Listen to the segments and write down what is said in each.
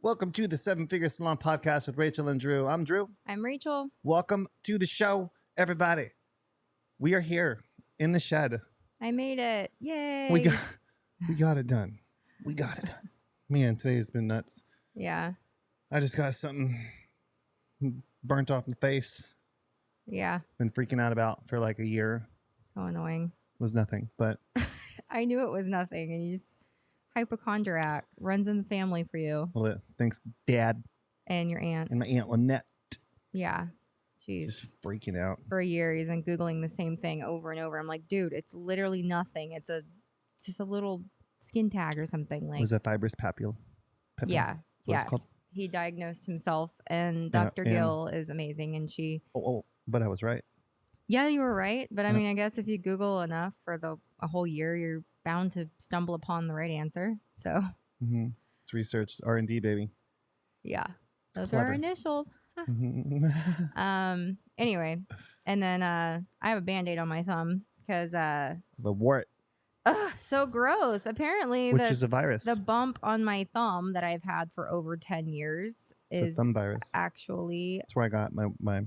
Welcome to the Figure Salon Podcast with Rachel and Drew. I'm Drew. I'm Rachel. Welcome to the show, everybody. We are here in the shed. I made it. Yay. We got it done. We got it done. Man, today has been nuts. Yeah. I just got something burnt off my face. Yeah. Been freaking out about for like a year. So annoying. Was nothing, but I knew it was nothing, and you just hypochondriac runs in the family for you. well, thanks, Dad And your aunt. and my Aunt Lynette. Yeah. Jeez. Just freaking out. For a year, he's been Googling the same thing over and over. I'm like, dude, it's literally nothing. It's just a little skin tag or something. Like, Was that fibrous papule? Yeah. What Yeah. it's called? He diagnosed himself, and Dr. and- Gill is amazing. And she, But I was right. yeah, you were right. But I mean, I guess if you Google enough for a whole year, you're bound to stumble upon the right answer. So, Mm-hmm. It's research, R&D, baby. yeah, those clever. are our initials. Mhm. Anyway, and then I have a Band-Aid on my thumb because The wart, so gross. Apparently, which is a virus. the bump on my thumb that I've had for over 10 years It's a is thumb virus. actually That's where I got my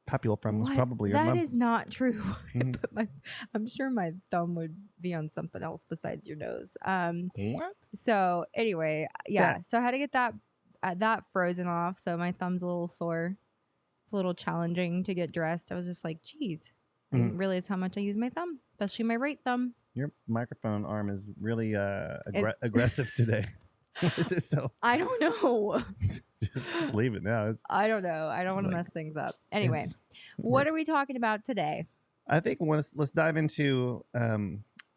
papule from. Was What? probably your That mom. is not true. Mhm. But I'm sure my thumb would be on something else besides your nose. What? So anyway, yeah. So I had to get that frozen off. So my thumb's a little sore. It's a little challenging to get dressed. I was just like, geez, I didn't realize how much I use my thumb, especially my right thumb. Your microphone arm is really aggressive today. Is it so? I don't know. just leave it now. I don't know. I don't want to like- mess things up. Anyway, it's- what are we talking about today? I think let's dive into.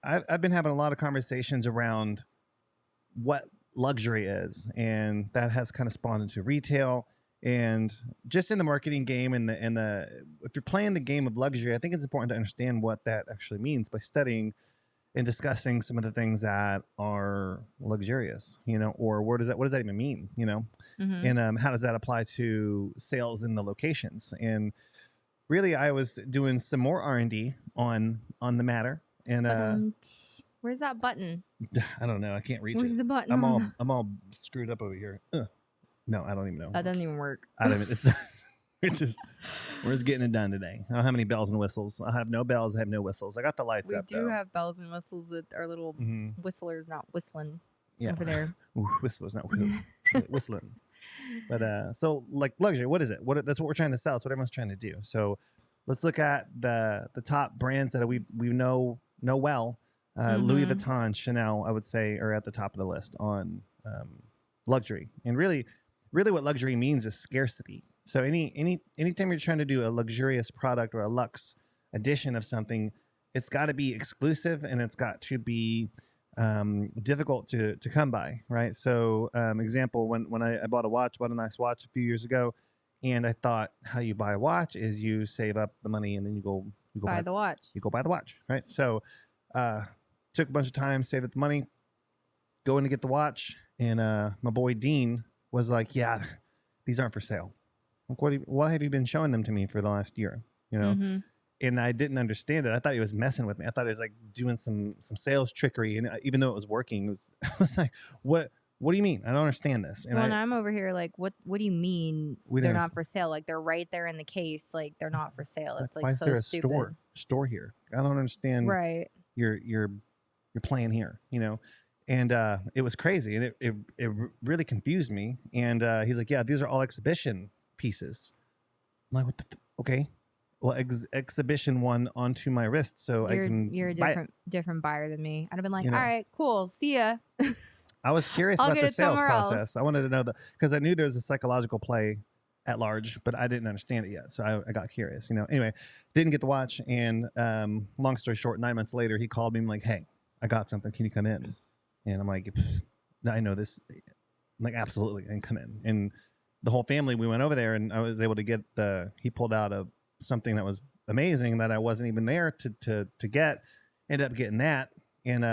I've been having a lot of conversations around what luxury is, and that has kind of spawned into retail and just in the marketing game. And the if you're playing the game of luxury, I think it's important to understand what that actually means by studying and discussing some of the things that are luxurious, or what does that even mean, Mhm. and how does that apply to sales in the locations? And really, I was doing some more R&D on the matter, and Where's that button? I don't know, I can't reach Where's it. the button? I'm all screwed up over here. No, I don't even know. That doesn't even work. I don't even. We're just getting it done today. I don't have any bells and whistles. I have no bells. I have no whistles. I got the lights We up. do though. have bells and whistles that are little Mhm. whistlers, not whistling Yeah. over there. Ooh, whistlers, not whistling. But so like luxury, what is it? That's what we're trying to sell. It's what everyone's trying to do. So let's look at the top brands that we know well. Louis Mhm. Vuitton, Chanel, I would say, are at the top of the list on luxury. And really what luxury means is scarcity. So anytime you're trying to do a luxurious product or a luxe edition of something, it's got to be exclusive and it's got to be difficult to come by, right? So example, when I bought a nice watch a few years ago, and I thought how you buy a watch is you save up the money and then you go Buy the watch. you go buy the watch, right? So took a bunch of time, saved up the money, going to get the watch, and my boy Dean was like, yeah, these aren't for sale. Like, what have you been showing them to me for the last year? Mhm. And I didn't understand it. I thought he was messing with me. I thought he was like doing some sales trickery. And even though it was working, I was like, what do you mean? I don't understand this. And Well, I'm over here like, what do you mean We they're don't not for sale? Like they're right there in the case. Like they're not for sale. It's why like is so there a stupid. store here? I don't understand Right. your plan here, And it was crazy, and it really confused me. And he's like, yeah, these are all exhibition pieces. I'm like, what okay. Well, exhibition one onto my wrist so I can You're a buy it. different buyer than me. I'd have been like, You know. all right, cool, see ya. I was curious I'll about get the it sales somewhere else. process. I wanted to know because I knew there was a psychological play at large, but I didn't understand it yet. So I got curious, Anyway, didn't get the watch. And long story short, 9 months later, he called me. I'm like, hey, I got something. Can you come in? And I'm like, I know this. I'm like, absolutely. And come in. And the whole family, we went over there and I was able to get he pulled out something that was amazing that I wasn't even there to get. Ended up getting that. And,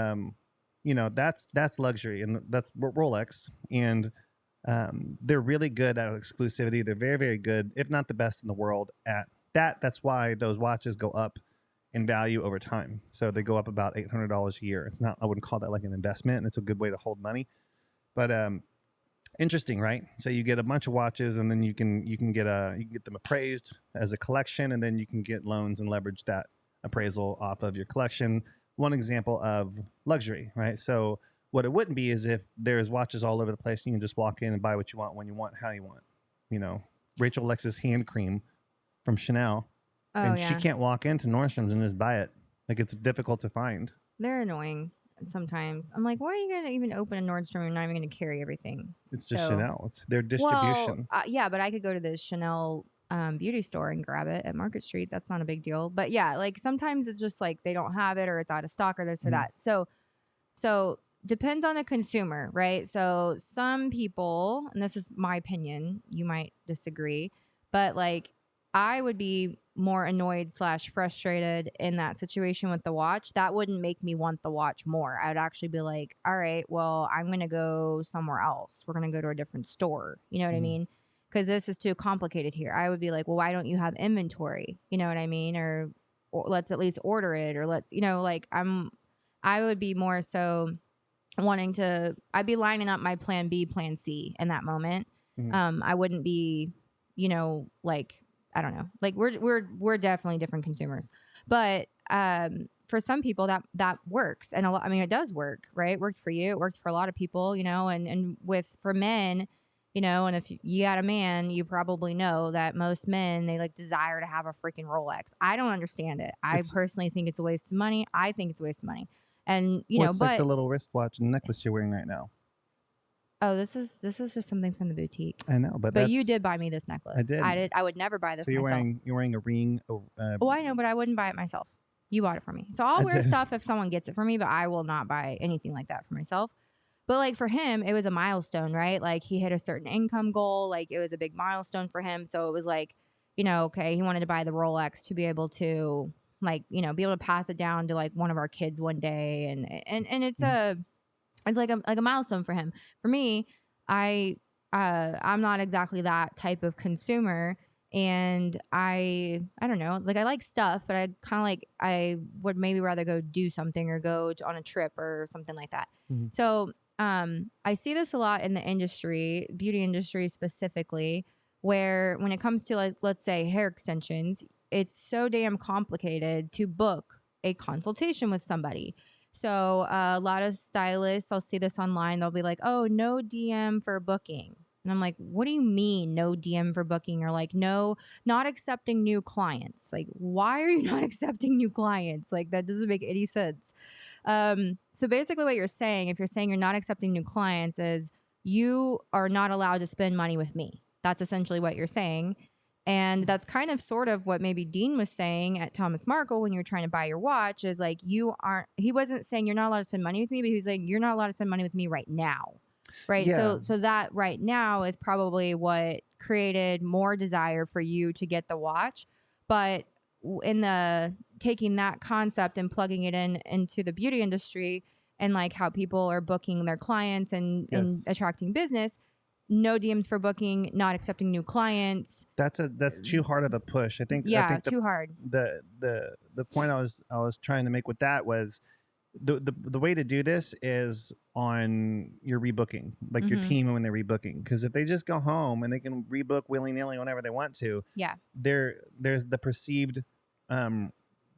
that's luxury, and that's Rolex. And they're really good at exclusivity. They're very, very good, if not the best in the world at that. That's why those watches go up in value over time. So they go up about $800 a year. It's not, I wouldn't call that like an investment, and it's a good way to hold money. But Interesting, right? So you get a bunch of watches, and then you can get them appraised as a collection, and then you can get loans and leverage that appraisal off of your collection. One example of luxury, right? So what it wouldn't be is if there's watches all over the place, you can just walk in and buy what you want, when you want, how you want. You know, Rachel Lex's hand cream from Chanel, and she can't walk into Nordstrom's and just buy it. Like, it's difficult to find. They're annoying sometimes. I'm like, why are you going to even open a Nordstrom and you're not even going to carry everything? It's just Chanel. It's their distribution. Well, yeah, but I could go to the Chanel beauty store and grab it at Market Street. That's not a big deal. But yeah, like sometimes it's just like they don't have it or it's out of stock or this or that. So depends on the consumer, right? So some people, and this is my opinion, you might disagree, but like I would be more annoyed / frustrated in that situation with the watch. That wouldn't make me want the watch more. I would actually be like, all right, well, I'm going to go somewhere else. We're going to go to a different store. You know what I mean? Because this is too complicated here. I would be like, well, why don't you have inventory? You know what I mean? Or let's at least order it, or let's, like I would be more so I'd be lining up my plan B, plan C in that moment. I wouldn't be, like, I don't know. Like we're definitely different consumers, but for some people that works, and it does work, right? It worked for you. It worked for a lot of people, and for men, and if you got a man, you probably know that most men, they like desire to have a freaking Rolex. I don't understand it. I personally think it's a waste of money. I think it's a waste of money, and it's like the little wristwatch and necklace you're wearing right now. Oh, this is just something from the boutique. I know, but you did buy me this necklace. I did. I would never buy this. So you're myself. wearing a ring. Oh, I know, but I wouldn't buy it myself. You bought it for me, so I'll wear stuff if someone gets it for me. But I will not buy anything like that for myself. But like for him, it was a milestone, right? Like he hit a certain income goal. Like it was a big milestone for him. So it was like, okay, he wanted to buy the Rolex to be able to like, be able to pass it down to like one of our kids one day, and it's it's like a milestone for him. For me, I'm not exactly that type of consumer, and I don't know, like I like stuff, but I kind of like, I would maybe rather go do something or go on a trip or something like that. So I see this a lot in the industry, beauty industry specifically, where when it comes to like, let's say hair extensions, it's so damn complicated to book a consultation with somebody. So a lot of stylists, I'll see this online, they'll be like, oh, no DM for booking. And I'm like, what do you mean no DM for booking? Or like, no, not accepting new clients. Like, why are you not accepting new clients? Like, that doesn't make any sense. So basically what you're saying, if you're saying you're not accepting new clients, is you are not allowed to spend money with me. That's essentially what you're saying. And that's kind of sort of what maybe Dean was saying at Thomas Markle when you're trying to buy your watch, is like, he wasn't saying you're not allowed to spend money with me, but he was saying you're not allowed to spend money with me right now. Right. Yeah. So that right now is probably what created more desire for you to get the watch. But in the taking that concept and plugging it into the beauty industry and like how people are booking their clients and attracting business, no DMs for booking, not accepting new clients. That's too hard of a push. I think too hard. The point I was trying to make with that was the way to do this is on your rebooking, like your team when they're rebooking. Because if they just go home and they can rebook willy-nilly whenever they want to, there's the perceived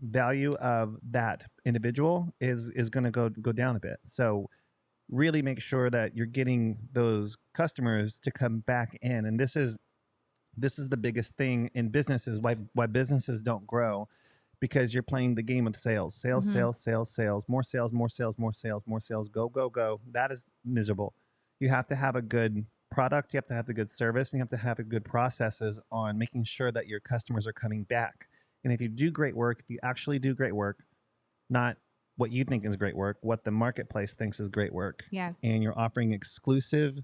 value of that individual is going to go down a bit. So really make sure that you're getting those customers to come back in. And this is the biggest thing in businesses, why businesses don't grow, because you're playing the game of sales, more sales, go. That is miserable. You have to have a good product. You have to have the good service, and you have to have the good processes on making sure that your customers are coming back. And if you do great work, if you actually do great work, not what you think is great work, what the marketplace thinks is great work. Yeah. And you're offering exclusive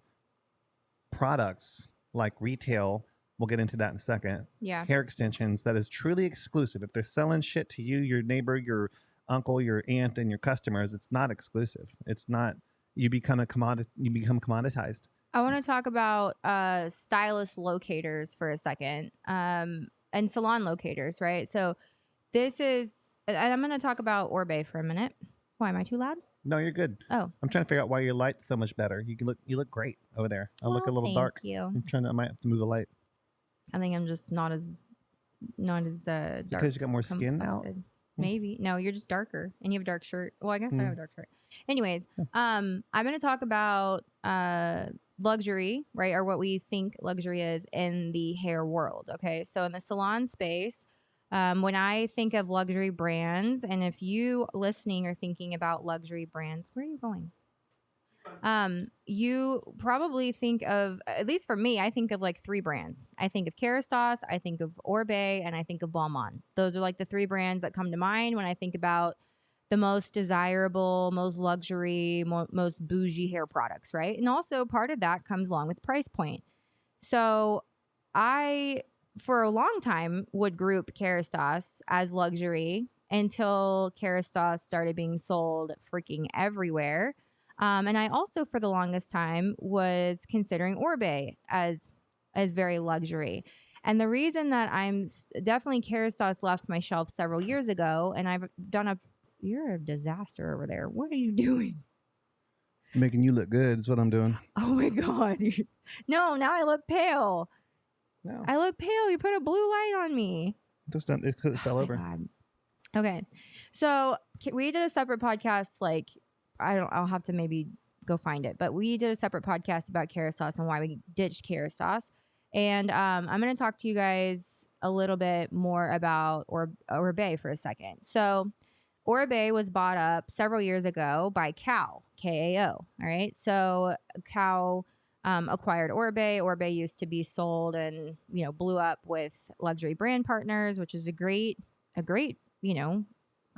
products like retail. We'll get into that in a second. Yeah. Hair extensions that is truly exclusive. If they're selling shit to you, your neighbor, your uncle, your aunt, and your customers, it's not exclusive. It's not. You become commoditized. I want to talk about stylist locators for a second, and salon locators, right? So this is, and I'm going to talk about Orbe for a minute. Why am I too loud? No, you're good. Oh, I'm trying to figure out why your light's so much better. You look great over there. I look a little dark. Thank you. I might have to move the light. I think I'm just not as dark. Because you got more skin out? Maybe. No, you're just darker and you have a dark shirt. Well, I guess I have a dark shirt. Anyways, I'm going to talk about luxury, right? Or what we think luxury is in the hair world. Okay. So in the salon space, when I think of luxury brands, and if you listening are thinking about luxury brands, where are you going? You probably think of, at least for me, I think of like 3 brands. I think of Kerastase, I think of Oribe, and I think of Balmain. Those are like the 3 brands that come to mind when I think about the most desirable, most luxury, most bougie hair products, right? And also part of that comes along with price point. So I, for a long time, would group Kerastase as luxury until Kerastase started being sold freaking everywhere. And I also, for the longest time, was considering Oribe as very luxury. And the reason that I'm definitely Kerastase left my shelf several years ago, and I've done you're a disaster over there. What are you doing? Making you look good is what I'm doing. Oh my God. No, now I look pale. No. I look pale. You put a blue light on me. It fell over. God. Okay. So we did a separate podcast, like, I'll have to maybe go find it, but we did a separate podcast about Kerastase and why we ditched Kerastase. And I'm going to talk to you guys a little bit more about Oribe for a second. So Oribe was bought up several years ago by Kao, K-A-O. All right. So Kao acquired Oribe. Oribe used to be sold and, blew up with luxury brand partners, which is a great,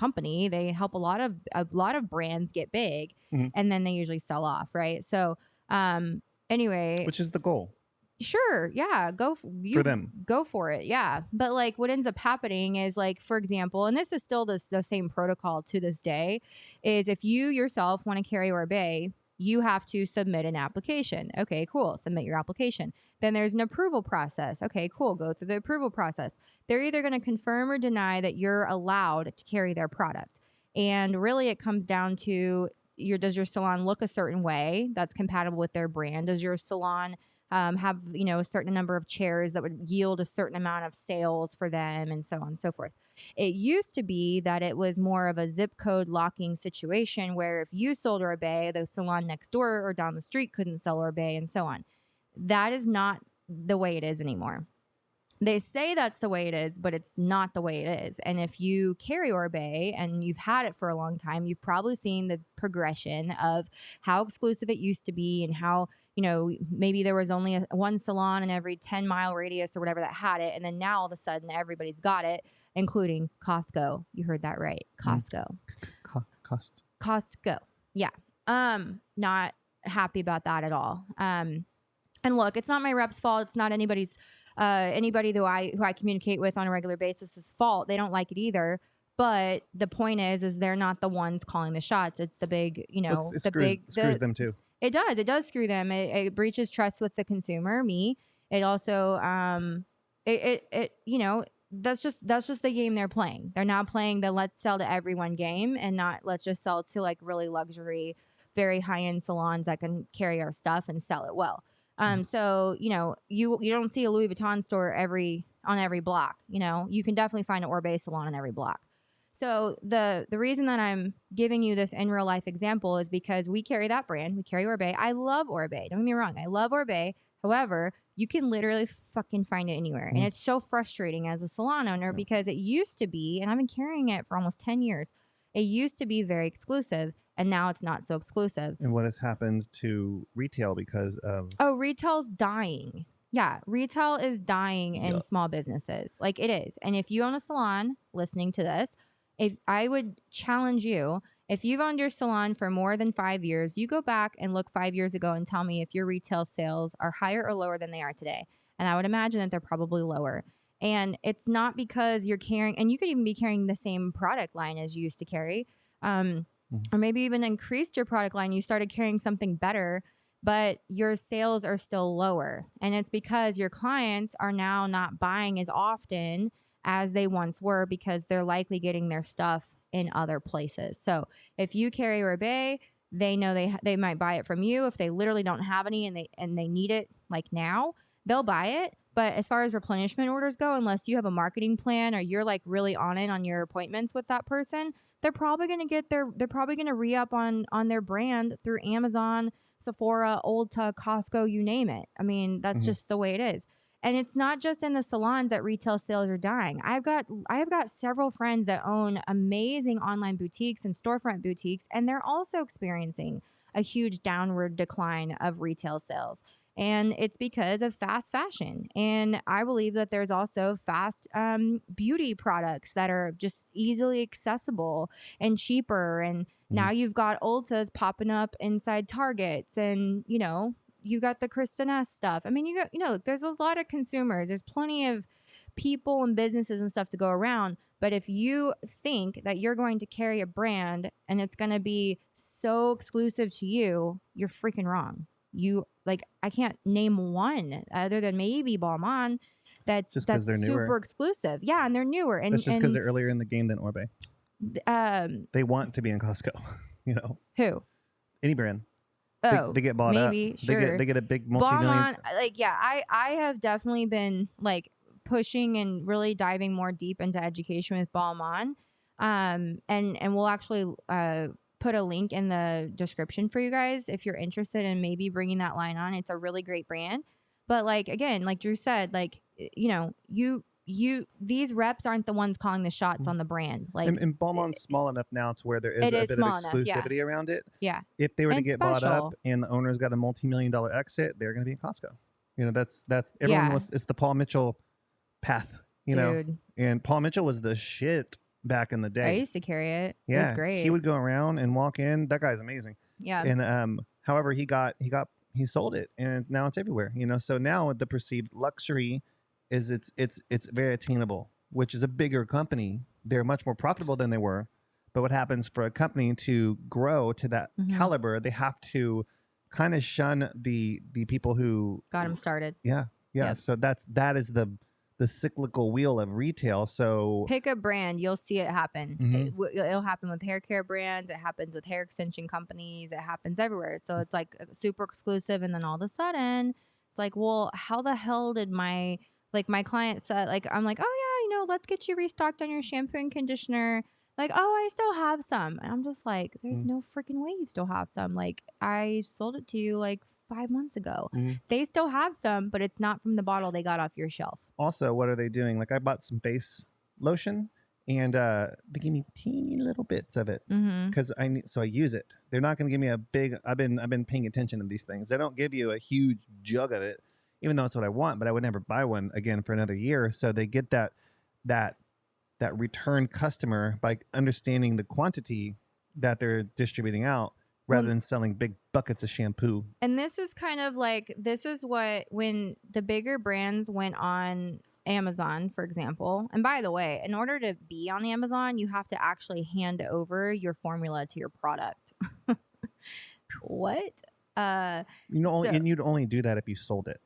company. They help a lot of brands get big, and then they usually sell off, right? So anyway, which is the goal. Sure, yeah, for them, go for it, yeah. But like, what ends up happening is, like, for example, and this is still the same protocol to this day, is if you yourself want to carry Oribe, you have to submit an application. Okay, cool. Submit your application. Then there's an approval process. Okay, cool. Go through the approval process. They're either going to confirm or deny that you're allowed to carry their product. And really it comes down to does your salon look a certain way that's compatible with their brand? Does your salon have, a certain number of chairs that would yield a certain amount of sales for them, and so on and so forth. It used to be that it was more of a zip code locking situation where if you sold Oribe, the salon next door or down the street couldn't sell Oribe, and so on. That is not the way it is anymore. They say that's the way it is, but it's not the way it is. And if you carry Oribe and you've had it for a long time, you've probably seen the progression of how exclusive it used to be and how, maybe there was only one salon in every 10-mile radius or whatever that had it. And then now all of a sudden everybody's got it, including Costco. You heard that right. Costco. Costco. Yeah. Not happy about that at all. And look, it's not my rep's fault. It's not anybody who I communicate with on a regular basis' fault. They don't like it either. But the point is they're not the ones calling the shots. It's the big, it screws them too. It does screw them. It breaches trust with the consumer, me. It also, that's just the game they're playing. They're now playing the let's sell to everyone game and not let's just sell to like really luxury, very high-end salons that can carry our stuff and sell it well. So, you don't see a Louis Vuitton store on every block. You can definitely find an Oribe salon on every block. So the reason that I'm giving you this in real life example is because we carry that brand. We carry Oribe. I love Oribe. Don't get me wrong. I love Oribe. However, you can literally fucking find it anywhere. And it's so frustrating as a salon owner because it used to be, and I've been carrying it for almost 10 years. It used to be very exclusive. And now it's not so exclusive. And what has happened to retail because of... Oh, retail's dying. Yeah, retail is dying in small businesses. Like it is. And if you own a salon listening to this, if I would challenge you, if you've owned your salon for more than 5 years, you go back and look 5 years ago and tell me if your retail sales are higher or lower than they are today. And I would imagine that they're probably lower. And it's not because you're carrying, and you could even be carrying the same product line as you used to carry. Or maybe even increased your product line. You started carrying something better, but your sales are still lower. And it's because your clients are now not buying as often as they once were because they're likely getting their stuff in other places. So if you carry Roubaix, they know they might buy it from you. If they literally don't have any and they need it like now, they'll buy it. But as far as replenishment orders go, unless you have a marketing plan or you're like really on it on your appointments with that person, they're probably going to re-up on their brand through Amazon, Sephora, Ulta, Costco, you name it. I mean, that's just the way it is. And it's not just in the salons that retail sales are dying. I've got several friends that own amazing online boutiques and storefront boutiques, and they're also experiencing a huge downward decline of retail sales. And it's because of fast fashion. And I believe that there's also fast beauty products that are just easily accessible and cheaper. And now you've got Ultas popping up inside Targets, and, you know, you got the Kristen S stuff. I mean, there's a lot of consumers. There's plenty of people and businesses and stuff to go around. But if you think that you're going to carry a brand and it's going to be so exclusive to you, you're freaking wrong. I can't name one other than maybe Balmain that's super exclusive. Yeah, and they're newer. And that's just because they're earlier in the game than Orbe. They want to be in Costco. You know who? Any brand. Oh, they get bought maybe, up. Sure. They get a big multi-million. I have definitely been like pushing and really diving more deep into education with Balmain. And we'll actually put a link in the description for you guys if you're interested in maybe bringing that line on. It's a really great brand. But like, again, like Drew said, like, you know, these reps aren't the ones calling the shots on the brand. Like, and Balmain's small enough now to where there is a bit of exclusivity around it. Yeah. If they were to get special. bought up and the owner's got a multi-million-dollar exit, they're going to be in Costco. You know, that's everyone wants. It's the Paul Mitchell path. You know, and Paul Mitchell was the shit back in the day. I used to carry it. Yeah, it was great. He would go around and walk in. That guy's amazing. Yeah. And however, he sold it, and now it's everywhere. You know, so now the perceived luxury is it's very attainable, which is a bigger company. They're much more profitable than they were. But what happens for a company to grow to that caliber, they have to kind of shun the people who got them started. Yeah. Yep. So that is the cyclical wheel of retail. So pick a brand, you'll see it happen. It'll happen with hair care brands. It happens with hair extension companies. It happens everywhere. So it's like super exclusive, and then all of a sudden, it's like, well, how the hell did my client said, like, I'm like, oh yeah, let's get you restocked on your shampoo and conditioner. Like, oh, I still have some. And I'm just like, there's no freaking way you still have some. Like, I sold it to you like 5 months ago. They still have some, but it's not from the bottle they got off your shelf. Also, what are they doing? Like, I bought some face lotion, and they give me teeny little bits of it because I use it. They're not going to give me a big. I've been paying attention to these things. They don't give you a huge jug of it, even though it's what I want. But I would never buy one again for another year. So they get that return customer by understanding the quantity that they're distributing out, rather than selling big buckets of shampoo. And this is kind of like, this is what, when the bigger brands went on Amazon, for example, and by the way, in order to be on Amazon, you have to actually hand over your formula to your product. What? And you'd only do that if you sold it.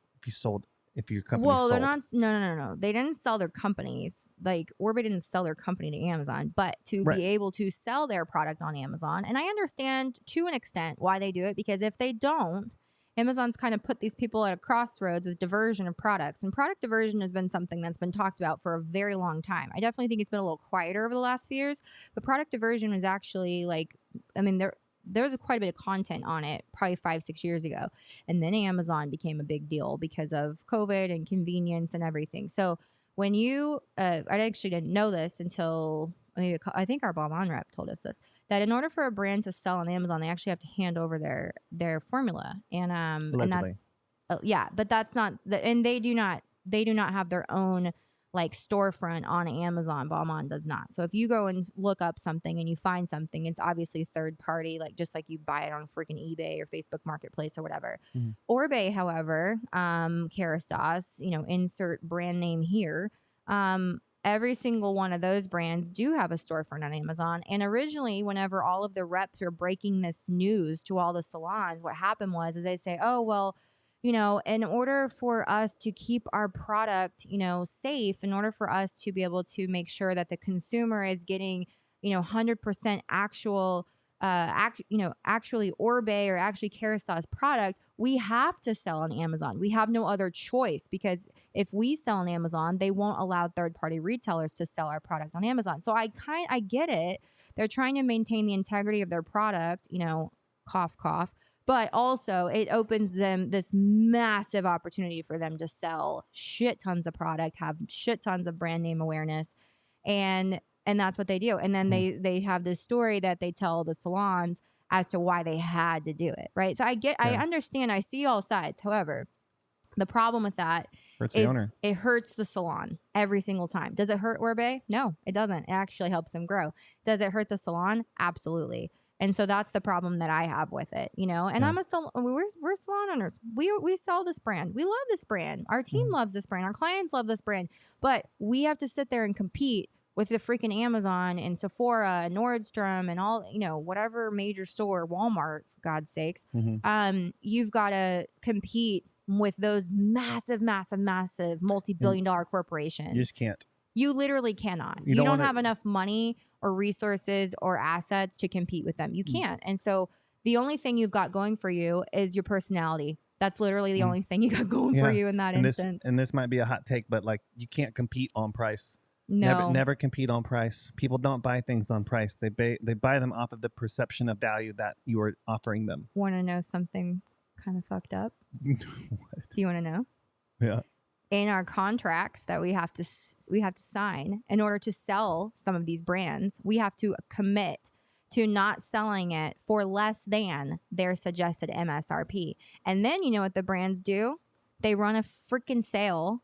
If your company sold. They're not. No. They didn't sell their companies. Like, Orbe didn't sell their company to Amazon, but to be able to sell their product on Amazon. And I understand to an extent why they do it, because if they don't, Amazon's kind of put these people at a crossroads with diversion of products. And product diversion has been something that's been talked about for a very long time. I definitely think it's been a little quieter over the last few years, but product diversion was actually like, I mean, there was quite a bit of content on it probably 5-6 years ago. And then Amazon became a big deal because of COVID and convenience and everything. So when you, I actually didn't know this until I think our Balmain rep told us this, that in order for a brand to sell on Amazon, they actually have to hand over their formula. And, allegedly. And that's, but that's not, and they do not have their own like storefront on Amazon. Balmain does not. So if you go and look up something and you find something, it's obviously third party, like just like you buy it on freaking eBay or Facebook Marketplace or whatever. Orbe, however, Kerastase, insert brand name here. Every single one of those brands do have a storefront on Amazon. And originally, whenever all of the reps are breaking this news to all the salons, what happened was they say, oh, well, you know, in order for us to keep our product, you know, safe, in order for us to be able to make sure that the consumer is getting, you know, 100% actual, actually Orbe or actually Kerastase product, we have to sell on Amazon. We have no other choice, because if we sell on Amazon, they won't allow third-party retailers to sell our product on Amazon. So I get it. They're trying to maintain the integrity of their product, you know, cough, cough. But also it opens them this massive opportunity for them to sell shit tons of product, have shit tons of brand name awareness. And that's what they do. And then they have this story that they tell the salons as to why they had to do it. Right. So I understand. I see all sides. However, the problem with that hurts the owner. It hurts the salon every single time. Does it hurt Orbe? No, it doesn't. It actually helps them grow. Does it hurt the salon? Absolutely. And so that's the problem that I have with it, you know. And we're salon owners. We sell this brand. We love this brand. Our team loves this brand. Our clients love this brand. But we have to sit there and compete with the freaking Amazon and Sephora and Nordstrom and all, you know, whatever major store, Walmart, for God's sakes. You've got to compete with those massive multi-billion-dollar corporations. You just can't. You literally cannot. You don't have enough money or resources or assets to compete with them. You can't. And so the only thing you've got going for you is your personality. That's literally the only thing you got going for you in that instance. And this might be a hot take, but like, you can't compete on price. No. Never compete on price. People don't buy things on price. They buy them off of the perception of value that you are offering them. Want to know something kind of fucked up? What? Do you want to know? Yeah. In our contracts that we have to sign in order to sell some of these brands, we have to commit to not selling it for less than their suggested MSRP. And then you know what the brands do? They run a freaking sale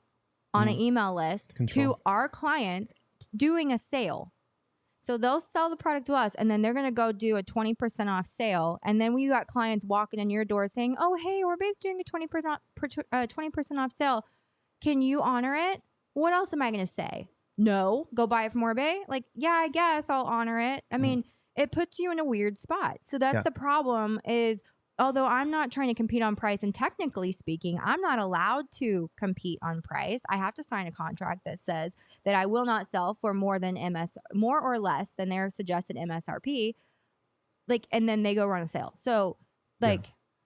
on an email list to our clients doing a sale. So they'll sell the product to us, and then they're going to go do a 20% off sale. And then we got clients walking in your door saying, oh, hey, Orbe's doing a 20% off sale. Can you honor it? What else am I going to say? No, go buy it from Orbe? Like, yeah, I guess I'll honor it. I mean, it puts you in a weird spot. So that's the problem is, although I'm not trying to compete on price, and technically speaking, I'm not allowed to compete on price. I have to sign a contract that says that I will not sell for more or less than their suggested MSRP. Like, and then they go run a sale. So like,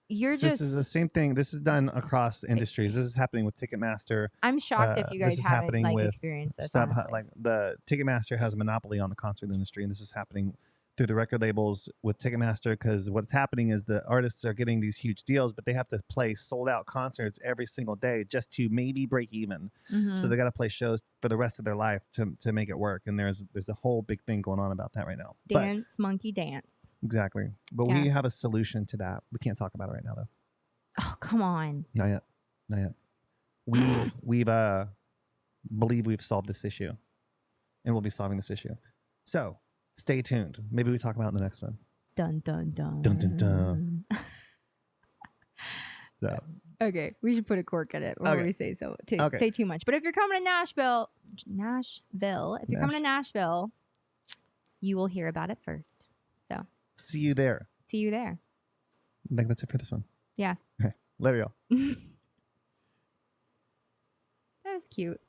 this is the same thing. This is done across industries. This is happening with Ticketmaster. I'm shocked if you guys haven't like experienced this. Like the Ticketmaster has a monopoly on the concert industry, and this is happening through the record labels with Ticketmaster, because what's happening is the artists are getting these huge deals, but they have to play sold out concerts every single day just to maybe break even. So they got to play shows for the rest of their life to make it work. And there's a whole big thing going on about that right now. Monkey dance. Exactly. But we have a solution to that. We can't talk about it right now, though. Oh, come on. Not yet. We've believe we've solved this issue, and we'll be solving this issue. So stay tuned. Maybe we talk about it in the next one. Dun, dun, dun. Dun, dun, dun. So. Okay, we should put a cork in it when we say say too much. But if you're coming to Nashville, coming to Nashville, you will hear about it first. So see you there. I think that's it for this one. Yeah. Okay. Later, y'all. That was cute.